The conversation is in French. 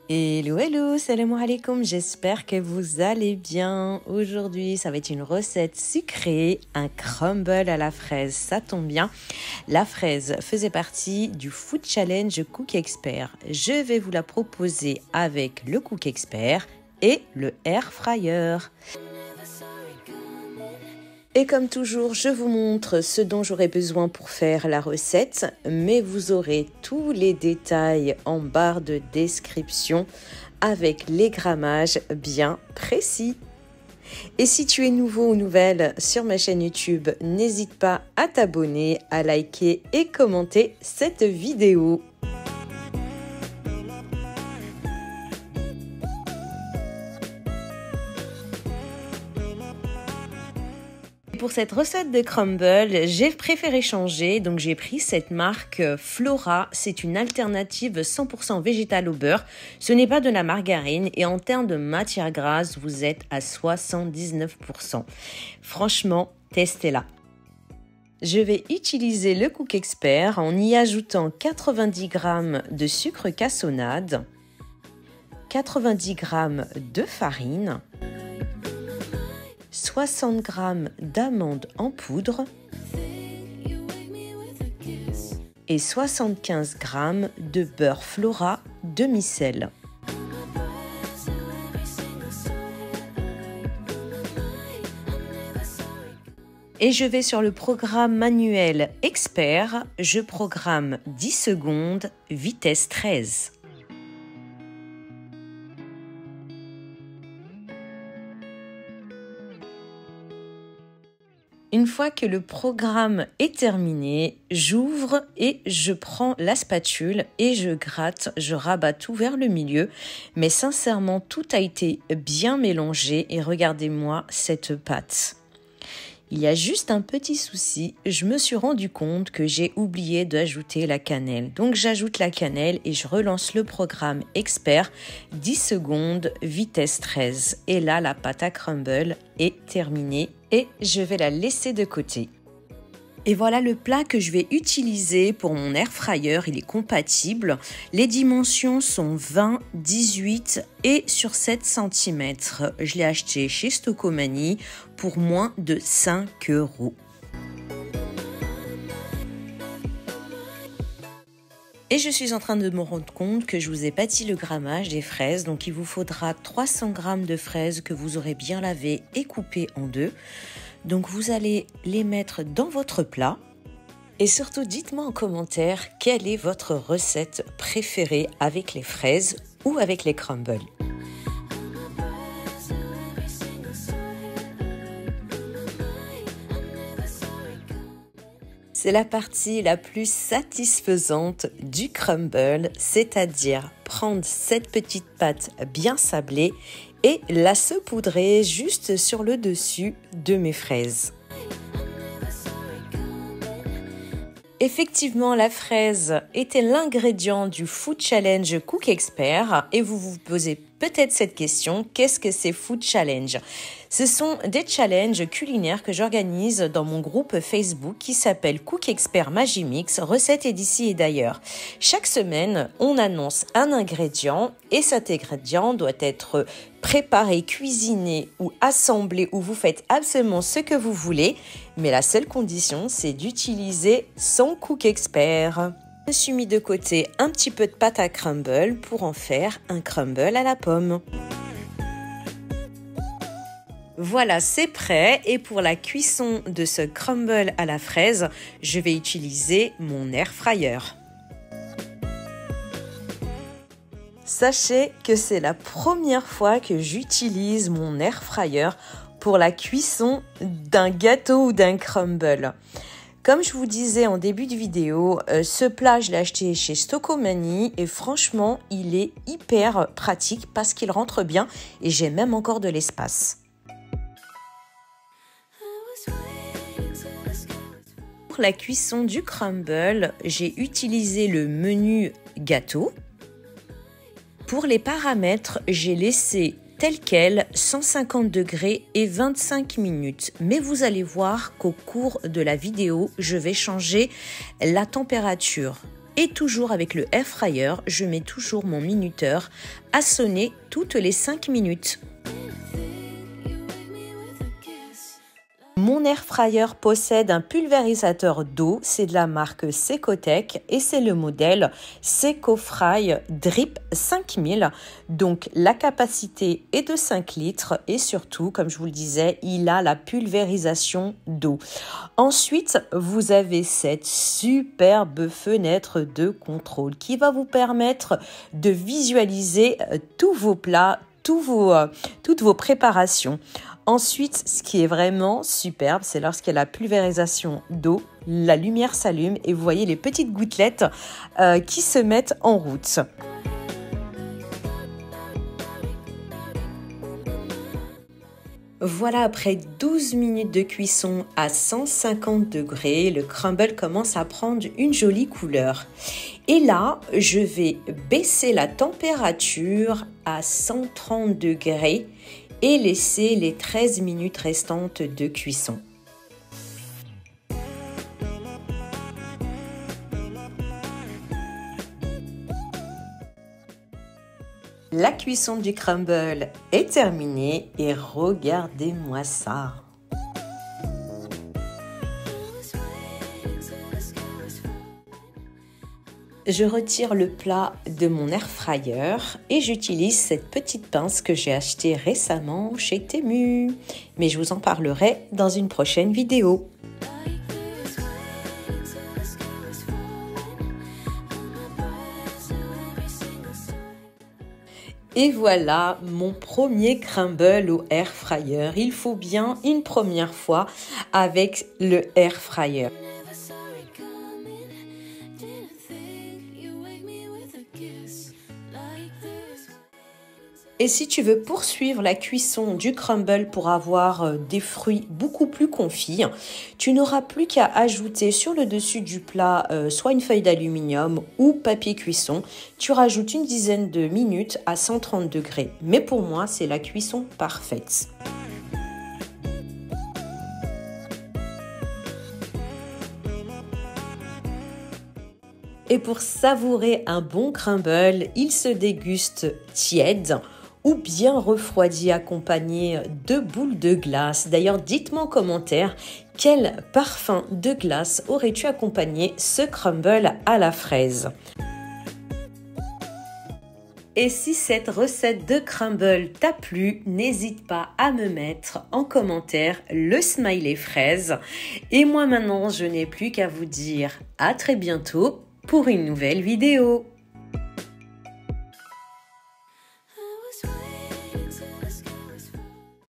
Hello, hello, salam alaikum, j'espère que vous allez bien. Aujourd'hui, ça va être une recette sucrée, un crumble à la fraise, ça tombe bien. La fraise faisait partie du Food Challenge Cook Expert. Je vais vous la proposer avec le Cook Expert et le Air Fryer. Et comme toujours, je vous montre ce dont j'aurai besoin pour faire la recette, mais vous aurez tous les détails en barre de description avec les grammages bien précis. Et si tu es nouveau ou nouvelle sur ma chaîne YouTube, n'hésite pas à t'abonner, à liker et commenter cette vidéo. Pour cette recette de crumble, j'ai préféré changer, donc j'ai pris cette marque Flora. C'est une alternative 100% végétale au beurre. Ce n'est pas de la margarine et en termes de matière grasse, vous êtes à 79%. Franchement, testez-la. Je vais utiliser le Cook Expert en y ajoutant 90 g de sucre cassonade, 90 g de farine, 60 g d'amandes en poudre et 75 g de beurre Flora demi-sel. Et je vais sur le programme manuel expert, je programme 10 secondes, vitesse 13. Une fois que le programme est terminé, j'ouvre et je prends la spatule et je gratte, je rabats tout vers le milieu. Mais sincèrement, tout a été bien mélangé et regardez-moi cette pâte. Il y a juste un petit souci, je me suis rendu compte que j'ai oublié d'ajouter la cannelle. Donc j'ajoute la cannelle et je relance le programme expert, 10 secondes, vitesse 13. Et là, la pâte à crumble est terminée et je vais la laisser de côté. Et voilà le plat que je vais utiliser pour mon air fryer, il est compatible. Les dimensions sont 20, 18 et sur 7 cm. Je l'ai acheté chez Stocomanie pour moins de 5 €. Et je suis en train de me rendre compte que je vous ai pas dit le grammage des fraises. Donc il vous faudra 300 g de fraises que vous aurez bien lavées et coupées en deux. Donc vous allez les mettre dans votre plat. Et surtout, dites-moi en commentaire quelle est votre recette préférée avec les fraises ou avec les crumbles. C'est la partie la plus satisfaisante du crumble, c'est-à-dire prendre cette petite pâte bien sablée et la saupoudrer juste sur le dessus de mes fraises. Effectivement, la fraise était l'ingrédient du Food Challenge Cook Expert et vous vous posez peut-être cette question, qu'est-ce que c'est Food Challenge? Ce sont des challenges culinaires que j'organise dans mon groupe Facebook qui s'appelle Cook Expert Magimix, recettes et d'ici et d'ailleurs. Chaque semaine, on annonce un ingrédient et cet ingrédient doit être préparé, cuisiné ou assemblé ou vous faites absolument ce que vous voulez. Mais la seule condition, c'est d'utiliser son Cook Expert. Je me suis mis de côté un petit peu de pâte à crumble pour en faire un crumble à la pomme. Voilà, c'est prêt et pour la cuisson de ce crumble à la fraise, je vais utiliser mon air fryer. Sachez que c'est la première fois que j'utilise mon air fryer pour la cuisson d'un gâteau ou d'un crumble. Comme je vous disais en début de vidéo, ce plat, je l'ai acheté chez Stocomanie et franchement, il est hyper pratique parce qu'il rentre bien et j'ai même encore de l'espace. Pour la cuisson du crumble, j'ai utilisé le menu gâteau. Pour les paramètres, j'ai laissé tel quel, 150 degrés et 25 minutes. Mais vous allez voir qu'au cours de la vidéo, je vais changer la température. Et toujours avec le air fryer, je mets toujours mon minuteur à sonner toutes les 5 minutes. Mon air fryer possède un pulvérisateur d'eau, c'est de la marque Secotech et c'est le modèle Secofry Drip 5000. Donc la capacité est de 5 litres et surtout, comme je vous le disais, il a la pulvérisation d'eau. Ensuite, vous avez cette superbe fenêtre de contrôle qui va vous permettre de visualiser tous vos plats, toutes vos préparations. Ensuite, ce qui est vraiment superbe, c'est lorsqu'il y a la pulvérisation d'eau, la lumière s'allume et vous voyez les petites gouttelettes qui se mettent en route. Voilà, après 12 minutes de cuisson à 150 degrés, le crumble commence à prendre une jolie couleur. Et là, je vais baisser la température à 130 degrés et laisser les 13 minutes restantes de cuisson. La cuisson du crumble est terminée et regardez-moi ça. Je retire le plat de mon air fryer et j'utilise cette petite pince que j'ai achetée récemment chez Temu. Mais je vous en parlerai dans une prochaine vidéo. Et voilà mon premier crumble au air fryer. Il faut bien une première fois avec le air fryer. Et si tu veux poursuivre la cuisson du crumble pour avoir des fruits beaucoup plus confits, tu n'auras plus qu'à ajouter sur le dessus du plat soit une feuille d'aluminium ou papier cuisson. Tu rajoutes une dizaine de minutes à 130 degrés. Mais pour moi, c'est la cuisson parfaite. Et pour savourer un bon crumble, il se déguste tiède ou bien refroidi accompagné de boules de glace. D'ailleurs, dites-moi en commentaire quel parfum de glace aurais-tu accompagné ce crumble à la fraise. Et si cette recette de crumble t'a plu, n'hésite pas à me mettre en commentaire le smiley fraise. Et moi maintenant, je n'ai plus qu'à vous dire à très bientôt pour une nouvelle vidéo.